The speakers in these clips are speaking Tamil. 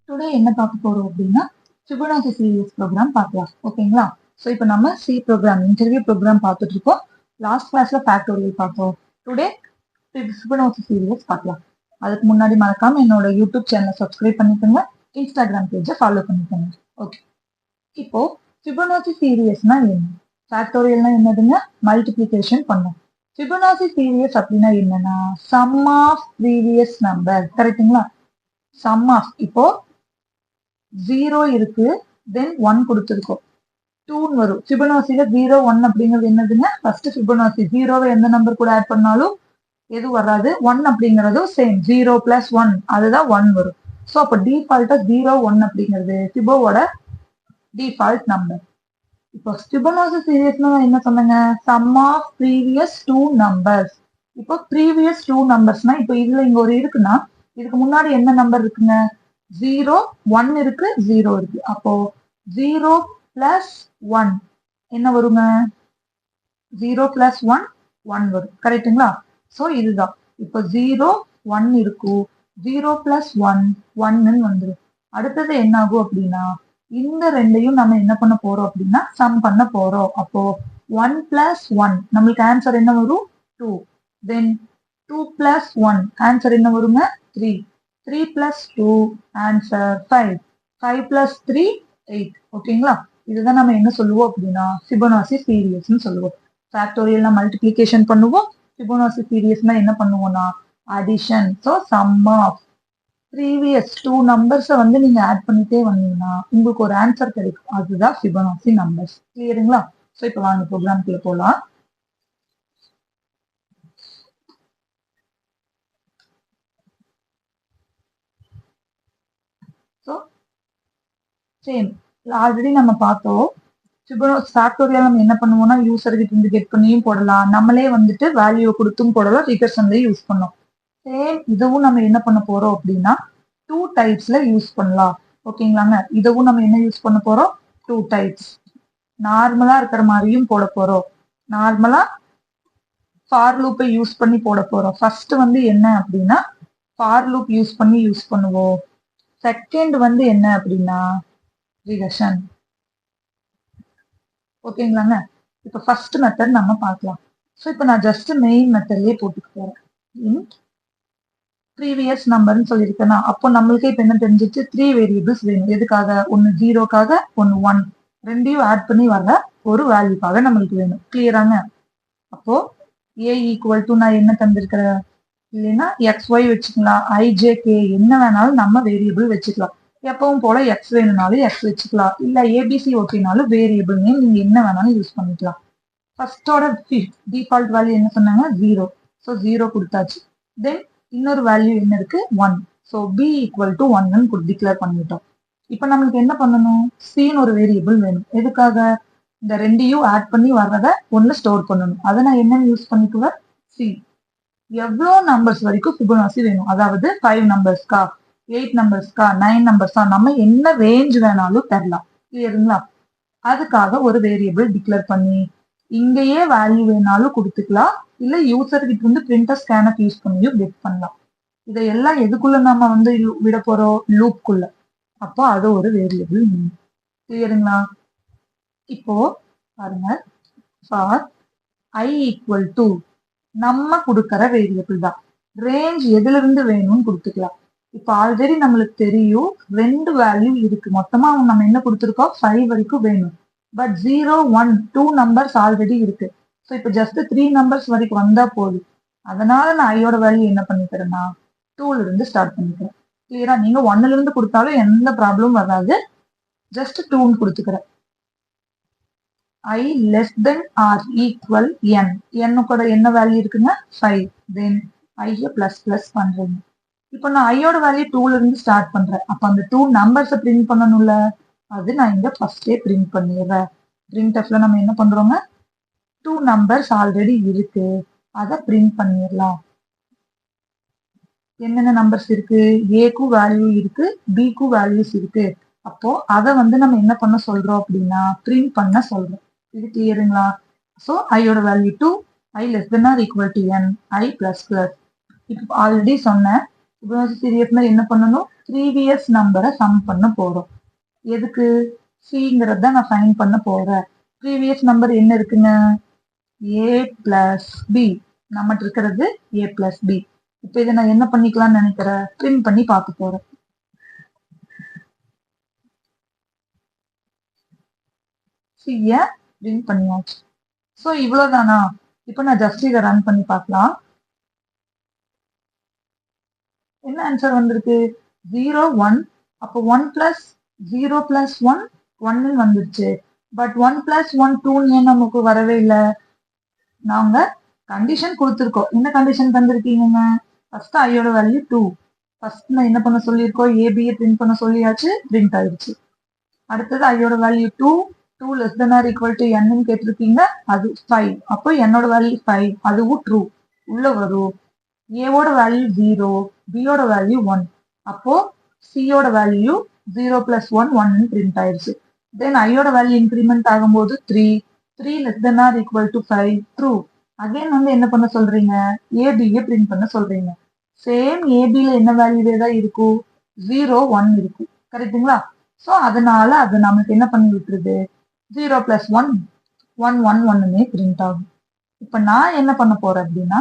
டுடே என்ன பார்க்க போறோம் அப்படின்னா ஃபிபொனாச்சி சீரியஸ் ப்ரோக்ராம் பார்க்கலாம். ஓகேங்களா? ஸோ இப்போ நம்ம சி ப்ரோக்ராம் இன்டர்வியூ ப்ரோக்ராம் பார்த்துட்டு இருக்கோம். லாஸ்ட் கிளாஸ்ல ஃபேக்டோரியல் பார்த்தோம். டுடே ஃபிபொனாச்சி சீரியஸ் பார்க்கலாம். அதுக்கு முன்னாடி மறக்காம என்னோட யூடியூப் சேனலை சப்ஸ்கிரைப் பண்ணிக்கோங்க, இன்ஸ்டாகிராம் பேஜை ஃபாலோ பண்ணிக்கோங்க. ஓகே, இப்போ ஃபிபொனாச்சி சீரியஸ்னா என்ன? ஃபேக்டோரியல்னா என்னதுங்க? மல்டிப்ளிகேஷன் பண்ணும். ஃபிபொனாச்சி சீரியஸ் அப்படின்னா என்னன்னா சம் ஆஃப் ப்ரீவியஸ் நம்பர். கரெக்டுங்களா? சம் ஆஃப் இப்போ 0 இருக்கு, தென் 1 கொடுத்துருக்கோம், 2 வரும். ஃபிபொனாச்சில 0 1 அப்படிங்கிறது என்னதுங்க? ஃபர்ஸ்ட் ஃபிபொனாச்சி 0வை எந்த நம்பர் கூட ஆட் பண்ணாலும் எதுவும் வராது. 1 அப்படிங்கிறதும் சேம், 0 பிளஸ் 1 அதுதான் 1 வரும். ஸோ அப்போ டிஃபால்ட்டா 0 1 அப்படிங்கிறது ஃபிபோவோட டிஃபால்ட் நம்பர். இப்போ ஃபிபொனாச்சி சீரியஸ்னா என்ன சொன்னாங்க? Sum of previous 2 numbers. இப்போ ப்ரீவியஸ் 2 நம்பர்ஸ்னா இப்போ இதுல இங்க ஒரு இருக்குன்னா இதுக்கு முன்னாடி என்ன நம்பர் இருக்குங்க? 0 1 இருக்கு, 0 இருக்கு. அப்போ 0 பிளஸ் 1 என்ன வருங்க? 0 பிளஸ் 1 1 வரும். கரெக்டுங்களா? ஸோ இதுதான். இப்போ 0 1 இருக்கும், 0 பிளஸ் 1 1ன்னு வந்துடும். அடுத்தது என்ன ஆகும் அப்படின்னா இந்த ரெண்டையும் நம்ம என்ன பண்ண போறோம் அப்படின்னா சம் பண்ண போறோம். அப்போ 1 பிளஸ் 1 நம்மளுக்கு ஆன்சர் என்ன வரும்? 2. தென் 2 பிளஸ் 1 ஆன்சர் என்ன வருங்க? 3. 3 plus 2 answer 5. 5 plus 3 8. ஓகேங்களா? இதுதான் நம்ம என்ன சொல்லுவோம் அப்படின்னா ஃபிபொனாச்சி சீரியஸ்னு சொல்லுவோம். ஃபேக்டோரியல்னா மல்டிப்ளிகேஷன் பண்ணுவோம், ஃபிபொனாச்சி சீரியஸ்னா என்ன பண்ணுவோம்னா addition. So sum of previous 2 நம்பர்ஸை வந்து நீங்க ஆட் பண்ணிட்டே வந்தீங்கன்னா உங்களுக்கு ஒரு ஆன்சர் கிடைக்கும். அதுதான் ஃபிபொனாச்சி நம்பர்ஸ். கிளியருங்களா? ஸோ இப்போ வாங்க ப்ரோக்ராம்குள்ள போகலாம். ஸோ சேம் ஆல்ரெடி நம்ம பார்த்தோம். ஃபேக்டோரியல் நம்ம என்ன பண்ணுவோம்னா யூசர் கிட்ட இருந்து கெட் பண்ணியும் போடலாம், நம்மளே வந்துட்டு வேல்யூ கொடுத்தும் போடலாம், ரிகர்ஷன்லயும் யூஸ் பண்ணோம். சேம் இதுவும் நம்ம என்ன பண்ண போறோம் அப்படின்னா 2 டைப்ஸ்ல யூஸ் பண்ணலாம். ஓகேங்களாங்க? இதுவும் நம்ம என்ன யூஸ் பண்ண போறோம்? 2 டைப்ஸ். நார்மலா இருக்கிற மாதிரியும் போட போறோம், நார்மலா ஃபார் லூப்பை யூஸ் பண்ணி போட போறோம். ஃபர்ஸ்ட் வந்து என்ன அப்படின்னா ஃபார் லூப் யூஸ் பண்ணி யூஸ் பண்ணுவோம். செகண்ட் வந்து என்ன அப்படின்னா ரிகர்ஷன். ஓகேங்களாங்க? இப்போ ஃபர்ஸ்ட் மெத்தட் நம்ம பார்க்கலாம். ஸோ இப்போ நான் ஜஸ்ட் மெயின் மெத்தட்லயே போட்டுக்க போறேன். இன்ட் ப்ரீவியஸ் நம்பர்னு சொல்லியிருக்கேன்னா அப்போ நம்மளுக்கே இப்போ என்ன தெரிஞ்சிச்சு? 3 வேரியபிள்ஸ் வேணும். எதுக்காக? ஒன்று 0க்காக, ஒன்று 1. ரெண்டையும் ஆட் பண்ணி வர ஒரு வேல்யூக்காக நம்மளுக்கு வேணும். கிளியராங்க? அப்போ ஏ ஈக்குவல் டு நான் என்ன தந்திருக்கிறேன்? இல்லைன்னா எக்ஸ் ஒய் வச்சுக்கலாம், ஐஜேகே என்ன வேணாலும் நம்ம வேரியபிள் வச்சுக்கலாம். எப்பவும் போல எக்ஸ் வேணும்னாலும் எக்ஸ் வச்சுக்கலாம், இல்ல ஏபிசி ஓகேனாலும் வேரியபிள் நேம் நீங்க என்ன வேணாலும் யூஸ் பண்ணிக்கலாம். ஃபர்ஸ்டோட டிஃபால்ட் வேல்யூ என்ன சொன்னாங்க? 0. ஸோ 0 கொடுத்தாச்சு. தென் இன்னொரு வேல்யூ என்ன இருக்கு? 1. ஸோ பி ஈக்குவல் டு 1ன்னு டிக்ளேர் பண்ணிட்டோம். இப்போ நம்மளுக்கு என்ன பண்ணணும்? சின்னு ஒரு வேரியபிள் வேணும். எதுக்காக? இந்த ரெண்டையும் ஆட் பண்ணி வர்றத ஒன்று ஸ்டோர் பண்ணணும். அதை நான் என்னன்னு யூஸ் பண்ணிக்குவேன்? சி. எவ்வளோ நம்பர்ஸ் வரைக்கும் ஃபிபொனாச்சி வேணும்? அதாவது 5 நம்பர்ஸ்க்கா, 8 நம்பர்ஸ்க்கா, 9 நம்பர்ஸா, நம்ம என்ன ரேஞ்ச் வேணாலும் தரலாம். கிளியருங்களா? அதுக்காக ஒரு வேரியபிள் டிக்ளேர் பண்ணி இங்கேயே வேல்யூ வேணாலும் கொடுத்துக்கலாம், இல்ல யூசர் கிட்ட இருந்து பிரிண்டர் ஸ்கேனர் யூஸ் பண்ணியும் கெட் பண்ணலாம். இதையெல்லாம் எதுக்குள்ள நம்ம வந்து விட போறோம்? லூப்குள்ள. அப்போ அது ஒரு வேரியபிள். கிளியருங்களா? இப்போ பாருங்க, ஃபார் ஐ ஈக்குவல் டு நம்ம கொடுக்கற வேரியபிள் தான். ரேஞ்ச் எதுல இருந்து வேணும்னு கொடுத்துக்கலாம். இப்போ ஆல்ரெடி நம்மளுக்கு தெரியும் 2 வேல்யூ இருக்கு. மொத்தமா நம்ம என்ன கொடுத்துருக்கோம்? 5 வரைக்கும் வேணும். பட் 0 1 2 நம்பர்ஸ் ஆல்ரெடி இருக்கு. ஸோ இப்போ ஜஸ்ட் 3 நம்பர்ஸ் வரைக்கும் வந்தா போதும். அதனால நான் ஐயோட வேல்யூ என்ன பண்ணிக்கிறேன்னா 2ல இருந்து ஸ்டார்ட் பண்ணிக்கிறேன். கிளியரா? நீங்க 1ல இருந்து கொடுத்தாலும் எந்த ப்ராப்ளமும் வராது. ஜஸ்ட் 2ன்னு கொடுத்துக்கிறேன். I less than or equal n. n கூட என்ன வேல்யூ இருக்குங்க? 5. தென் ஐய பிளஸ் பிளஸ் பண்றேங்க. இப்போ நான் ஐயோட வேல்யூ 2ல இருந்து ஸ்டார்ட் பண்றேன். அப்ப அந்த 2 நம்பர்ஸை பிரிண்ட் பண்ணணும்ல, அது நான் இங்க ஃபர்ஸ்டே பிரிண்ட் பண்ணிடுறேன். பிரிண்ட்எஃப்ல நம்ம என்ன பண்றோங்க? 2 நம்பர்ஸ் ஆல்ரெடி இருக்கு, அதை பிரிண்ட் பண்ணிடலாம். என்னென்ன நம்பர்ஸ் இருக்கு? ஏக்கும் வேல்யூ இருக்கு, பிக்கும் வேல்யூஸ் இருக்கு. அப்போ அதை வந்து நம்ம என்ன பண்ண சொல்றோம் அப்படின்னா பிரிண்ட் பண்ண சொல்றோம். இது கிளியருங்களா? ஸோ ஐயோட value 2, i less than or equal to n, i plus plus. இப்போ ஆல்ரெடி சொன்னேன் ஃபிபொனாச்சி சீரியஸ்ல என்ன பண்ணணும்? ப்ரீவியஸ் நம்பரை சம் பண்ண போறோம். எதுக்கு? சிங்கிறத நான் ஃபைன் பண்ண போறேன். ப்ரீவியஸ் நம்பர் என்ன இருக்குங்க? ஏ பிளஸ் பி. நம்மகிட்ட இருக்கிறது ஏ பிளஸ் பி. இப்போ இதை நான் என்ன பண்ணிக்கலாம்னு நினைக்கிறேன்? பிரிண்ட் பண்ணி பார்க்க போறேன். சிய பிரிண்ட் பண்ணியாச்சு. ஸோ இவ்வளவுதானா? இப்போ நான் ஜஸ்ட் இதை ரன் பண்ணி பார்க்கலாம். என்ன ஆன்சர் வந்திருக்கு? 0 1. அப்போ 1 பிளஸ் 0 பிளஸ் 1 1 வந்துருச்சு. பட் 1 பிளஸ் 1 2 ஏன் நமக்கு வரவே இல்லை? நாங்க கண்டிஷன் கொடுத்துருக்கோம். என்ன கண்டிஷன் தந்திருக்கீங்க? ஃபர்ஸ்ட் ஐயோட வேல்யூ 2. ஃபர்ஸ்ட் நான் என்ன பண்ண சொல்லியிருக்கோம்? ஏபியை பிரிண்ட் பண்ண சொல்லியாச்சு, பிரிண்ட் ஆயிடுச்சு. அடுத்தது ஐயோட value 2 2 less than or equal to n கேட்டிருக்கீங்க, அது 5. அப்போ என்னோட வேல்யூ 5, அதுவும் ட்ரூ உள்ள வரும். ஏவோட வேல்யூ 0, பியோட வேல்யூ 1. அப்போ சியோட வேல்யூ 0 பிளஸ் 1 1 பிரிண்ட் ஆயிடுச்சு. தென் ஐயோட வேல்யூ இன்க்ரிமெண்ட் ஆகும்போது 3 3 less than or equal to 5 true. Again வந்து என்ன பண்ண சொல்றீங்க? ஏபியை பிரிண்ட் பண்ண சொல்றீங்க. சேம் ஏபில என்ன வேல்யூவே தான் இருக்கும்? 0 1 இருக்கும். கரெக்டுங்களா? ஸோ அதனால அது நமக்கு என்ன பண்ணி விட்டுருது? 0 பிளஸ் 1 1 1 1மே பிரிண்ட் ஆகும். இப்போ நான் என்ன பண்ண போறேன் அப்படின்னா,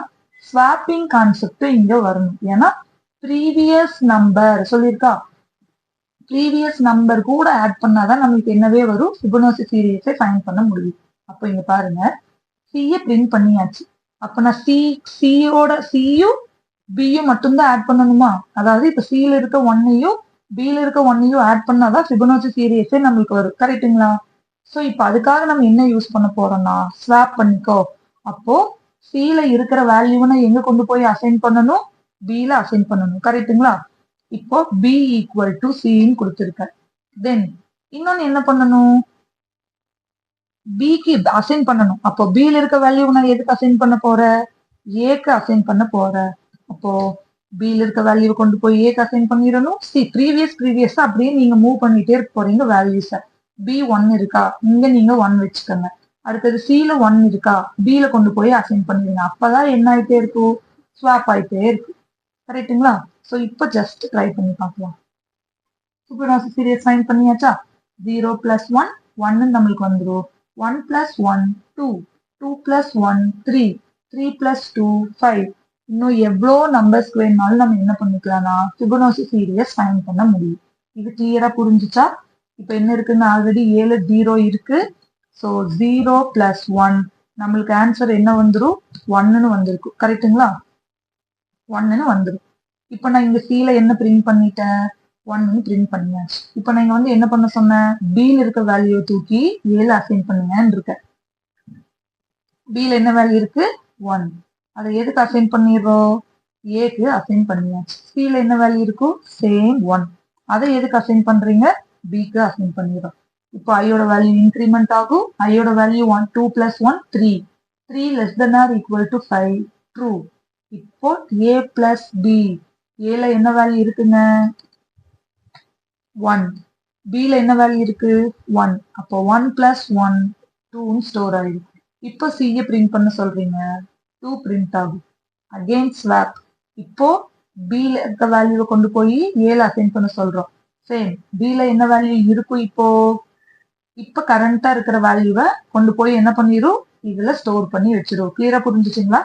ஸ்வாப்பிங் கான்செப்ட் இங்க வரணும். ஏன்னா ப்ரீவியஸ் நம்பர் சொல்லியிருக்கா, ப்ரீவியஸ் நம்பர் கூட ஆட் பண்ணாதான் நம்மளுக்கு என்னவே வரும்? ஃபிபொனாச்சி சீரியஸை ஃபைண்ட் பண்ண முடியும். அப்போ இங்க பாருங்க, சியை பிரிண்ட் பண்ணியாச்சு. அப்ப நான் சியும் பியும் மட்டும்தான் ஆட் பண்ணணுமா? அதாவது இப்ப சில இருக்க 1ஐயும் பில இருக்க 1ஐயும் ஆட் பண்ணாதான் ஃபிபொனாச்சி சீரியஸே நம்மளுக்கு வரும். கரெக்டுங்களா? ஸோ இப்போ அதுக்காக நம்ம என்ன யூஸ் பண்ண போறோம்னா, ஸ்வாப் பண்ணிக்கோ. அப்போ சில இருக்கிற வேல்யூவை எங்க கொண்டு போய் அசைன் பண்ணணும்? பில அசைன் பண்ணணும். கரெக்டுங்களா? இப்போ பி ஈக்குவல் டு சின்னு கொடுத்துருக்க. தென் இன்னொன்னு என்ன பண்ணணும்? பிக்கு அசைன் பண்ணணும். அப்போ பில இருக்க வேல்யூ நான் எதுக்கு அசைன் பண்ண போறேன்? ஏக்கு அசைன் பண்ண போறேன். அப்போ பில இருக்க வேல்யூவை கொண்டு போய் ஏக்கு அசைன் பண்ணிடணும். சி ப்ரீவியஸ் அப்படியே நீங்க மூவ் பண்ணிட்டே இருக்க போறீங்க வேல்யூஸை. பி 1 இருக்கா, இங்க நீங்க 1 வச்சுக்கோங்க. அடுத்தது சில 1 இருக்கா, பில கொண்டு போய் அசைன் பண்ணிடுங்க. அப்பதான் என்ன ஆயிட்டே இருக்கும்? ஸ்வாப் ஆயிட்டே இருக்கு. கரெக்டுங்களா? ஸோ இப்போ ஜஸ்ட் ட்ரை பண்ணி பார்க்கலாம். ஃபிபொனாச்சி சீரியஸ் ஃபைண்ட் பண்ணியாச்சா? 0 பிளஸ் 1 1 நம்மளுக்கு வந்துடும். 1 plus 1 2 2 plus 1 3 3 plus 2 5. இன்னும் எவ்வளோ நம்பர்ஸ்க்கு வேணாலும் நம்ம என்ன பண்ணிக்கலாம்னா ஃபிபொனாச்சி சீரியஸ் ஃபைண்ட் பண்ண முடியும். இது கிளியரா புரிஞ்சுச்சா? இப்போ என்ன இருக்குன்னு ஆல்ரெடி 7 0 இருக்கு. ஸோ 0 plus 1 நம்மளுக்கு ஆன்சர் என்ன வந்துடும்? 1ன்னு வந்திருக்கும். கரெக்டுங்களா? 1ன்னு வந்துடும். இப்போ நான் இங்க சில என்ன பிரிண்ட் பண்ணிட்டேன்? 1ன்னு பிரிண்ட் பண்ணியாச்சு. இப்போ நான் இங்க வந்து என்ன பண்ண சொன்னேன்? பில இருக்க வேல்யூ தூக்கி ஏல அசைன் பண்ணுங்கன்னு இருக்கேன். பில என்ன வேல்யூ இருக்கு? 1. அதை எதுக்கு அசைன் பண்ணிடுறோம்? ஏக்கு அசைன் பண்ணியாச்சு. சில என்ன வேல்யூ இருக்கும்? சேம் 1. அதை எதுக்கு அசைன் பண்றீங்க? பிக்கு அசைன் பண்ணிடுறோம். இப்போ ஐயோட வேல்யூ இன்க்ரிமெண்ட் ஆகும். ஐயோட value 1 2 plus 1 3 3 less than or equal to 5 true. இப்போ ஏ பிளஸ் பி, ஏல என்ன வேல்யூ இருக்குங்க? 1. பில என்ன வேல்யூ இருக்கு? 1. அப்போ 1 plus 1 2ன்னு ஸ்டோர் ஆயிடும். இப்போ சியை பிரிண்ட் பண்ண சொல்றீங்க, 2 பிரிண்ட் ஆகும். Again swap. இப்போ பில இருக்க வேல்யூவை கொண்டு போய் ஏல அசைன் பண்ண சொல்றோம். சேம் பில என்ன வேல்யூ இருக்கும்? இப்போ கரண்டா இருக்கிற வேல்யூவை கொண்டு போய் என்ன பண்ணிடும்? இதுல ஸ்டோர் பண்ணி வச்சிடும். கிளியரா புரிஞ்சுச்சுங்களா?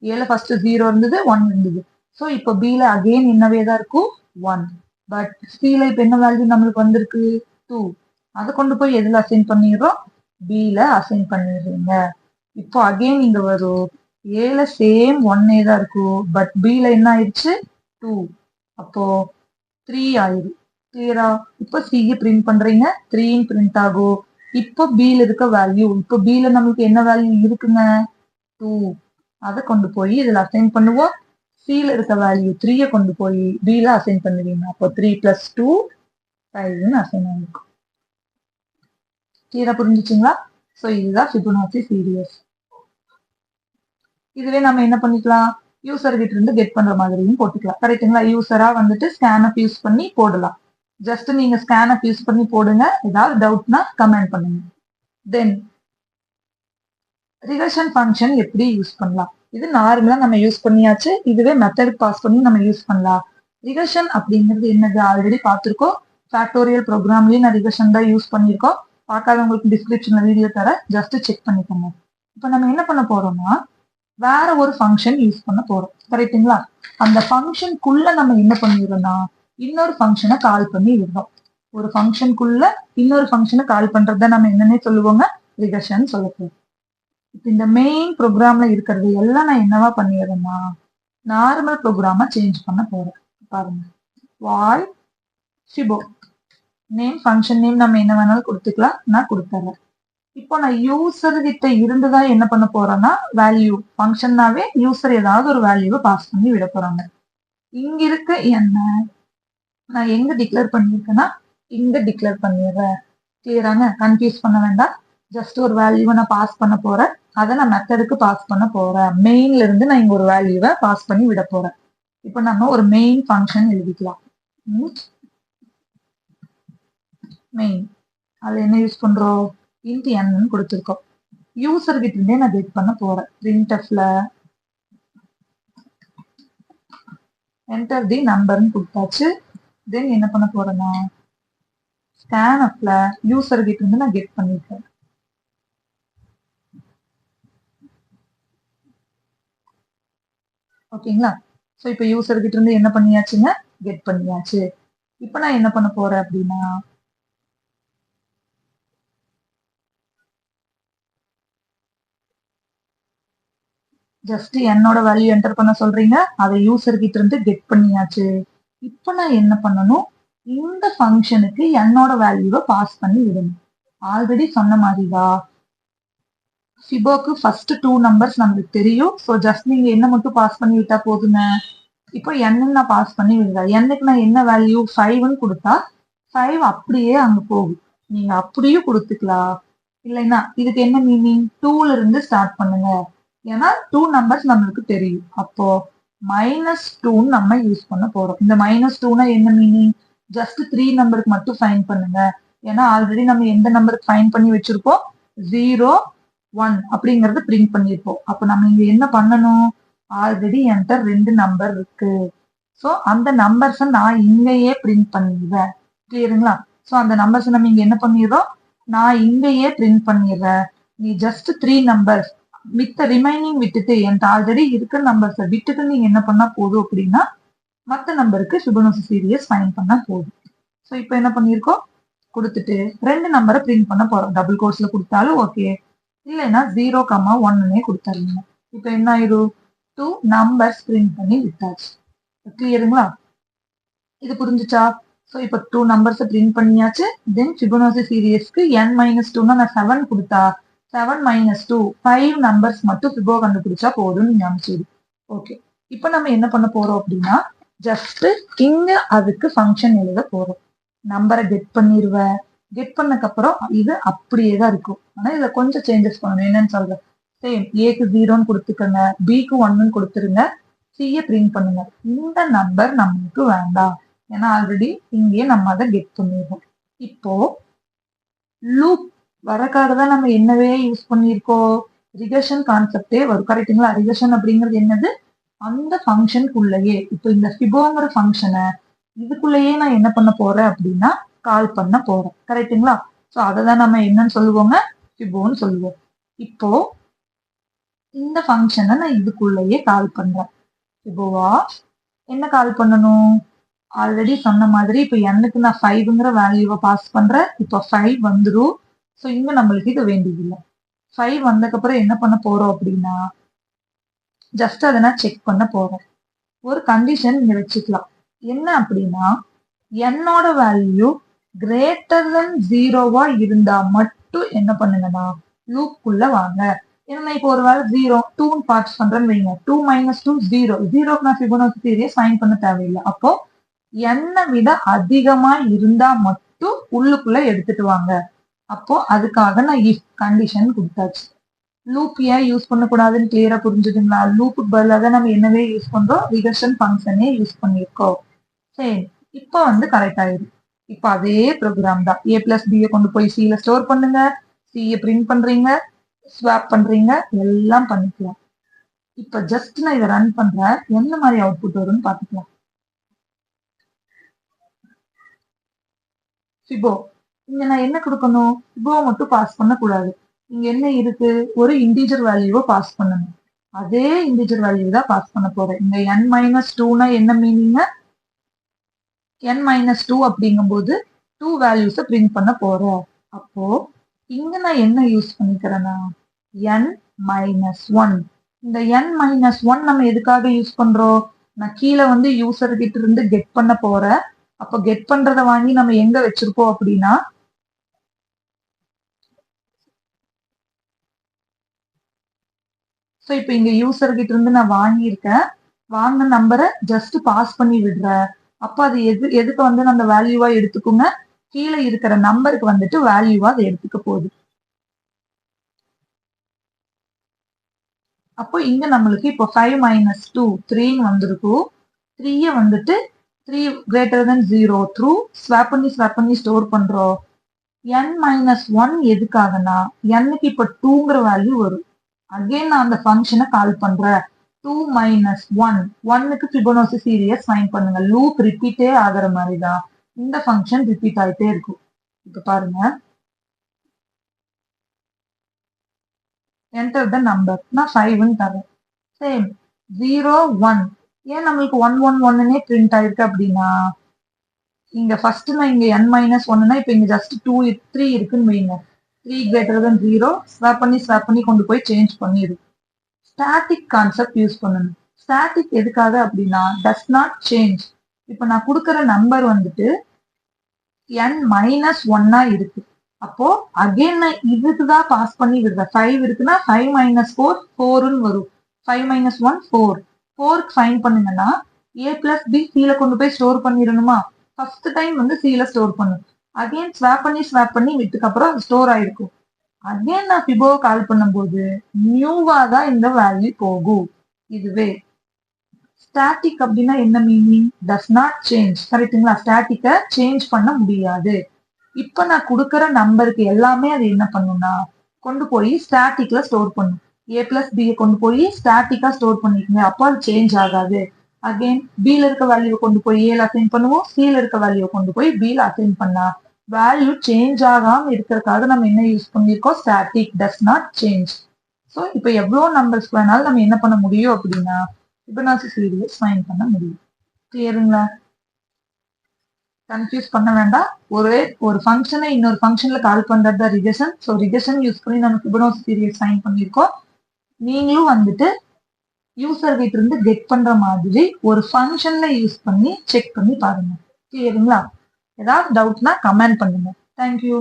ஏல ஃபர்ஸ்ட் 0 இருந்தது, 1 இருந்தது. ஸோ இப்போ பில அகெயின் என்னவே தான் இருக்கும்? 1. பட் சில இப்ப என்ன வேல்யூ நம்மளுக்கு வந்திருக்கு? 2. அதை கொண்டு போய் எதுல அசைன் பண்ணிடுறோம்? பில அசைன் பண்ணிடுறீங்க. இப்போ அகெயின் இங்க வரும். ஏல சேம் 1 தான் இருக்கும். பட் பில என்ன ஆயிடுச்சு? 2. அப்போ 3 ஆயிடும். கிளியரா? இப்போ சியை பிரிண்ட் பண்றீங்க, 3 பிரிண்ட் ஆகும். இப்போ பில இருக்க வேல்யூ, இப்போ பில நம்மளுக்கு என்ன வேல்யூ இருக்குங்க? 2. அதை கொண்டு போய் இதுல அசைன் பண்ணுவோம். சில இருக்க வேல்யூ 3 கொண்டு போய் பில அசைன் பண்ணுவீங்க. அப்போ 3 plus 2 5ன்னு அசைன் ஆகிருக்கும். கிளியரா புரிஞ்சுச்சுங்களா? ஸோ இதுதான் ஃபிபொனாச்சி சீரியஸ். இதுவே நம்ம என்ன பண்ணிக்கலாம்? யூசர் கிட்ட இருந்து கெட் பண்ற மாதிரியும் போட்டுக்கலாம். கரெக்டுங்களா? யூசரா வந்துட்டு ஸ்கேனப் யூஸ் பண்ணி போடலாம். ஜஸ்ட் நீங்க ஸ்கேனப் யூஸ் பண்ணி போடுங்க. ஏதாவது டவுட்னா கமெண்ட் பண்ணுங்க. தென் ரிகர்ஷன் ஃபங்க்ஷன் எப்படி யூஸ் பண்ணலாம்? இது நார்மலா நம்ம யூஸ் பண்ணியாச்சு. இதுவே மெத்தட் பாஸ் பண்ணி நம்ம யூஸ் பண்ணலாம். ரிகர்ஷன் அப்படிங்கிறது என்னது ஆல்ரெடி பார்த்துருக்கோம். ஃபேக்டோரியல் ப்ரோக்ராம்லயும் நான் ரிகர்ஷன் தான் யூஸ் பண்ணியிருக்கோம். பார்க்காதவங்களுக்கு டிஸ்கிரிப்ஷன்ல வீடியோ தர, ஜஸ்ட் செக் பண்ணிக்கோங்க. இப்போ நம்ம என்ன பண்ண போறோம்னா வேற ஒரு ஃபங்க்ஷன் யூஸ் பண்ண போறோம். கரெக்டுங்களா? அந்த ஃபங்க்ஷனுக்குள்ள நம்ம என்ன பண்ணிடுறோம்னா இன்னொரு ஃபங்க்ஷனை கால் பண்ணி விடுறோம். ஒரு ஃபங்க்ஷனுக்குள்ள இன்னொரு ஃபங்க்ஷனை கால் பண்றத நம்ம என்னன்னே சொல்லுவோங்க, ரிகர்ஷன் சொல்லப்போம். இப்போ இந்த மெயின் ப்ரோக்ராம்ல இருக்கிறது எல்லாம் நான் என்னவா பண்ணிடுறேன்னா நார்மல் ப்ரோக்ராமா சேஞ்ச் பண்ண போறேன். பாருங்க, வாய் ஷிபோ நேம், ஃபங்க்ஷன் நேம் நம்ம என்ன வேணாலும் கொடுத்துக்கலாம். நான் கொடுத்துறேன். இப்போ நான் யூசர் கிட்ட இருந்துதான் என்ன பண்ண போறேன்னா வேல்யூ ஃபங்க்ஷன்னாவே யூசர் ஏதாவது ஒரு வேல்யூவை பாஸ் பண்ணி விட போறாங்க. இங்க இருக்க என்ன நான் எங்க டிக்ளேர் பண்ணிருக்கேன்னா இங்க டிக்ளேர் பண்ணிடுறேன். கிளியராங்க? கன்ஃபியூஸ் பண்ண வேண்டாம். ஜஸ்ட் ஒரு வேல்யூவை நான் பாஸ் பண்ண போறேன். அதை நான் மெத்தடுக்கு பாஸ் பண்ண போறேன். மெயின்ல இருந்து நான் இங்க ஒரு வேல்யூவை பாஸ் பண்ணி விட போறேன். இப்போ நம்ம ஒரு மெயின் ஃபங்க்ஷன் எழுதிக்கலாம். மெயின் அதுல என்ன யூஸ் பண்றோம், இன்ட் n கொடுத்துருக்கோம். யூசர் கிட்ட இருந்தே நான் கெட் பண்ண போறேன். printfல என்டர் தி நம்பர்னு கொடுத்தாச்சு. தென் என்ன பண்ண போறேன்னா ஸ்கேன்ஃப்ல யூசர் கிட்ட இருந்து நான் கெட் பண்ணிருக்கேன். ஓகேங்களா? ஸோ இப்போ யூசர் கிட்ட இருந்து என்ன பண்ணியாச்சுங்க, கெட் பண்ணியாச்சு. இப்போ நான் என்ன பண்ண போறேன் அப்படின்னா ஜஸ்ட் என்னோட வேல்யூ என்டர் பண்ண சொல்றீங்க, அதை யூசர் கிட்ட இருந்து கெட் பண்ணியாச்சு. இப்போ நான் என்ன பண்ணணும், இந்த ஃபங்க்ஷனுக்கு என்னோட வேல்யூவை பாஸ் பண்ணி விடணும். ஆல்ரெடி சொன்ன மாதிரிதான் ஃபிபோக்கு ஃபர்ஸ்ட் 2 நம்பர்ஸ் நமக்கு தெரியும். ஸோ ஜஸ்ட் நீங்க என்ன மட்டும் பாஸ் பண்ணி விட்டா போதுங்க. இப்போ n நான் பாஸ் பண்ணி விடுறேன். n-க்கு நான் என்ன வேல்யூ 5ன்னு கொடுத்தா 5 அப்படியே அங்க போகும். நீங்க அப்படியும் கொடுத்துக்கலாம். இல்லைன்னா இதுக்கு என்ன மீனிங், 2ல இருந்து ஸ்டார்ட் பண்ணுங்க. ஏன்னா 2 நம்பர்ஸ் நம்மளுக்கு தெரியும். அப்போ -2 நம்ம யூஸ் பண்ண போறோம். இந்த -2னா என்ன மீனிங், ஜஸ்ட் 3 நம்பருக்கு மட்டும் ஃபைன் பண்ணுங்க. ஏன்னா ஆல்ரெடி நம்ம எந்த நம்பருக்கு ஃபைன் பண்ணி வச்சிருப்போம், 0 1 அப்படிங்கறது பிரிண்ட் பண்ணிருப்போம். அப்ப நம்ம இங்க என்ன பண்ணணும், ஆல்ரெடி என்கிட்ட 2 நம்பர் இருக்கு. ஸோ அந்த நம்பர்ஸை நான் இங்கேயே பிரிண்ட் பண்ணிடுவேன். கிளியருங்களா? ஸோ அந்த நம்பர்ஸ் நம்ம இங்க என்ன பண்ணிடுறோம், நான் இங்கேயே பிரிண்ட் பண்ணிடுறேன். நீ ஜஸ்ட் 3 நம்பர்ஸ் மித்த ரிமைனிங் விட்டுட்டு என்கிட்ட ஆல்ரெடி இருக்கிற நம்பர்ஸை விட்டுட்டு நீங்க என்ன பண்ணா போதும் அப்படின்னா மற்ற நம்பருக்கு ஃபிபோனாச்சி சீரியஸ் ஃபைண்ட் பண்ணா போதும். ஸோ இப்போ என்ன பண்ணியிருக்கோம், கொடுத்துட்டு 2 நம்பரை பிரிண்ட் பண்ண போறோம். டபுள் கோர்ஸ்ல கொடுத்தாலும் ஓகே, இல்லைன்னா 0,1ன்னே கொடுத்தாருங்க. இப்போ என்ன ஆயிரும், 2 நம்பர்ஸ் பிரிண்ட் பண்ணி விட்டாச்சு. கிளியருங்களா? இது புரிஞ்சுச்சா? ஸோ இப்போ 2 நம்பர்ஸ் பிரிண்ட் பண்ணியாச்சு. தென் ஃபிபோனாச்சி சீரியஸ்க்கு n-2னா நான் 7 கொடுத்தா 7 - 2 5 நம்பர்ஸ் மட்டும் ஃபிபோ கண்டுபிடிச்சா போதும்னு நீங்க அமைச்சிடு. ஓகே, இப்போ நம்ம என்ன பண்ண போறோம் அப்படின்னா ஜஸ்ட் இங்க அதுக்கு ஃபங்க்ஷன் எழுத போறோம். நம்பரை கெட் பண்ணிடுவேன். கெட் பண்ணக்கு அப்புறம் இது அப்படியே தான் இருக்கும். ஆனா இதுல கொஞ்சம் சேஞ்சஸ் பண்ணணும். என்னன்னு சொல்றேன், சேம் ஏக்கு 0ன்னு கொடுத்துக்கோங்க, பிக்கு 1ன்னு கொடுத்துருங்க, சியை பிரிண்ட் பண்ணுங்க. இந்த நம்பர் நம்மளுக்கு வேண்டாம், ஏன்னா ஆல்ரெடி இங்கேயே நம்ம அதை கெட் பண்ணிடுவோம். இப்போ லூப் வரக்காக தான் நம்ம என்னவே யூஸ் பண்ணியிருக்கோம், ரிகர்ஷன் கான்செப்டே வரும். கரெக்டுங்களா? ரிகர்ஷன் அப்படிங்கிறது என்னது, அந்த ஃபங்க்ஷனுக்குள்ளேயே இப்போ இந்த ஃபிபோங்கிற ஃபங்க்ஷனை இதுக்குள்ளேயே நான் என்ன பண்ண போறேன் அப்படின்னா கால் பண்ண போறேன். கரெக்டுங்களா? ஸோ அதை தான் நம்ம என்னன்னு சொல்லுவோங்க, ஃபிபோன்னு சொல்லுவோம். இப்போ இந்த ஃபங்க்ஷனை நான் இதுக்குள்ளேயே கால் பண்றேன். ஃபிபோவா என்ன கால் பண்ணணும், ஆல்ரெடி சொன்ன மாதிரி இப்போ n-க்கு நான் 5ங்கிற வேல்யூவை பாஸ் பண்றேன். இப்போ 5 வந்துடும். ஸோ இங்க நம்மளுக்கு இது வேண்டியதில்லை. 5 வந்ததுக்கப்புறம் என்ன பண்ண போறோம் அப்படின்னா ஜஸ்ட் அதை நான் செக் பண்ண போறேன். ஒரு கண்டிஷன் இங்க வச்சுக்கலாம். என்ன அப்படின்னா என்னோட வேல்யூ கிரேட்டர் தென் 0வா இருந்தா மட்டும் என்ன பண்ணுங்கன்னா லூப்புக்குள்ள வாங்க. ஏன்னா இப்போ ஒரு வேலை 0 2ன்னு பாஸ் பண்றேன்னு வைங்க, 2 - 2 0, 0க்கு நான் ஃபிபோனாச்சி சீரியஸ் ஃபைண்ட் பண்ண தேவையில்லை. அப்போ n-ஐ விட அதிகமா இருந்தா மட்டும் உள்ளுக்குள்ள எடுத்துட்டு வாங்க. அப்போ அதுக்காக நான் இஃப் கண்டிஷன் கொடுத்தாச்சு. லூப் ஏன் யூஸ் பண்ணக்கூடாதுன்னு கிளியரா புரிஞ்சுதுங்களா? லூப்புக்கு பதிலாக நம்ம என்னவே யூஸ் பண்றோம், ரிகர்ஷன் ஃபங்க்ஷனே யூஸ் பண்ணியிருக்கோம். சரி, இப்போ வந்து கரெக்ட் ஆயிடும். இப்போ அதே ப்ரோக்ராம் தான், a+b கொண்டு போய் c-ல ஸ்டோர் பண்ணுங்க, c-யை பிரிண்ட் பண்றீங்க, ஸ்வாப் பண்றீங்க, எல்லாம் பண்ணிக்கலாம். இப்போ ஜஸ்ட் நான் இதை ரன் பண்றேன், என்ன மாதிரி அவுட்புட் வரும்னு பார்த்துக்கலாம். ஃபிபோ. இங்க நான் என்ன கொடுக்கணும்? ஃபிபோ மட்டும் பாஸ் பண்ணக்கூடாது. இங்க என்ன இருக்கு? ஒரு இன்டிஜர் வேல்யூவை பாஸ் பண்ணணும். அதே இன்டிஜர் வேல்யூ தான் பாஸ் பண்ண போறேன். இங்க n-2னா என்ன மீனிங்? n-2 அப்படிங்கும்போது 2 வேல்யூஸை பிரிண்ட் பண்ண போறேன். அப்போ இங்க நான் என்ன யூஸ் பண்ணிக்கிறேன்னா n-1. இந்த n-1 நம்ம எதுக்காக யூஸ் பண்றோம்? நான் கீழே வந்து யூசர் கிட்ட இருந்து கெட் பண்ண போறேன். அப்ப கெட் பண்றத வாங்கி நம்ம எங்க வச்சிருக்கோம் அப்படின்னா ஸோ இப்போ இங்க யூசர் கிட்ட இருந்து நான் வாங்கியிருக்கேன். வாங்கின நம்பரை ஜஸ்ட் பாஸ் பண்ணி விடுறேன். அப்ப அது எதுக்கு வந்து அந்த வேல்யூவா எடுத்துக்குங்க? கீழே இருக்கிற நம்பருக்கு வந்துட்டு வேல்யூவா அதை எடுத்துக்க போகுது. அப்போ இங்க நம்மளுக்கு இப்போ 5 - 2 3ன்னு வந்திருக்கும். 3 வந்துட்டு 3 கிரேட்டர் தென் 0 த்ரூ ஸ்வாப் பண்ணி ஸ்டோர் பண்றோம். n-1 எதுக்காகனா n-க்கு இப்ப 2ங்கிற வேல்யூ வரும். அகைன் நான் அந்த ஃபங்க்ஷனை கால் பண்றேன். 2 - 1 1க்கு ஃபிபோனாச்சி சீரியஸ் ஃபைண்ட் பண்ணுங்க. லூப் ரிப்பீட்டே ஆகிற மாதிரி தான் இந்த ஃபங்க்ஷன் ரிப்பீட் ஆயிட்டே இருக்கும். இப்ப பாருங்க, என்டர் த நம்பர், நான் 5ன்னு தரேன். சேம் 0 1. ஏன் நம்மளுக்கு 1 1 1னே பிரிண்ட் ஆயிருக்கு அப்படின்னா இங்க ஃபர்ஸ்ட் நான் இங்க n-1னா இப்ப இங்க ஜஸ்ட் 2 3 இருக்குன்னு வைங்க. 3 கிரேட்டர் தென் 0 ஸ்வாப் பண்ணி கொண்டு போய் சேஞ்ச் பண்ணிடும். ஸ்டாட்டிக் கான்செப்ட் யூஸ் பண்ணணும். ஸ்டாட்டிக் எதுக்காக அப்படின்னா டஸ் நாட் சேஞ்ச். இப்ப நான் கொடுக்குற நம்பர் வந்துட்டு n-1 இருக்கு. அப்போ அகைன் நான் இதுக்கு தான் பாஸ் பண்ணி விடுறேன். 5 இருக்குன்னா 5 - 4 4ன்னு வரும். 5 - 1 4. 4க்கு ஃபைன் பண்ணுங்கன்னா a பிளஸ் b c கொண்டு போய் ஸ்டோர் பண்ணிடணுமா? ஃபர்ஸ்ட் டைம் வந்து c ஸ்டோர் பண்ணும். அகைன் ஸ்வாப் பண்ணி விட்டுக்கு அப்புறம் ஸ்டோர் ஆயிருக்கும். அகைன் நான் ஃபிபோவை கால் பண்ணும்போது நியூவா தான் இந்த வேல்யூ போகும். இதுவே ஸ்டாட்டிக் அப்படின்னா என்ன மீனிங்? Does not change. கரெக்டுங்களா? ஸ்டாட்டிக்கை சேஞ்ச் பண்ண முடியாது. இப்ப நான் கொடுக்குற நம்பருக்கு எல்லாமே அது என்ன பண்ணும்னா கொண்டு போய் ஸ்டாட்டிக்ல ஸ்டோர் பண்ணும். a பிளஸ் b கொண்டு போய் ஸ்டாட்டிக்கா ஸ்டோர் பண்ணிக்கோங்க. அப்போ அது சேஞ்ச் ஆகாது. அகைன் b ல இருக்க வேல்யூவை கொண்டு போய் a ல அசைன் பண்ணுவோம். c ல இருக்க வேல்யூவை கொண்டு போய் b ல அசைன் பண்ணா வேல்யூ சேஞ்ச் ஆகாம இருக்கிறதுக்காக நம்ம என்ன யூஸ் பண்ணிருக்கோம்? Static does not change. So இப்போ எவ்வளோ நம்பர்ஸ் வேணாலும் நம்ம என்ன பண்ண முடியும் அப்படின்னா ஃபிபனாச்சி சீரியஸ் ஃபைண்ட் பண்ண முடியும். கிளியருங்களா? கன்ஃபியூஸ் பண்ண வேண்டாம். ஒரு ஃபங்க்ஷனை இன்னொரு ஃபங்க்ஷன்ல கால் பண்றது தான் ரிகர்ஷன். ஸோ ரிகர்ஷன் யூஸ் பண்ணி நம்ம ஃபிபனாச்சி சீரியஸ் ஃபைண்ட் பண்ணியிருக்கோம். நீங்களும் வந்துட்டு யூசர் கிட்ட இருந்து கெட் பண்ற மாதிரி ஒரு ஃபங்க்ஷன்ல யூஸ் பண்ணி செக் பண்ணி பாருங்க. கிளியருங்களா? ஏதாவது டவுட்னா கமெண்ட் பண்ணுங்க. தேங்க்யூ.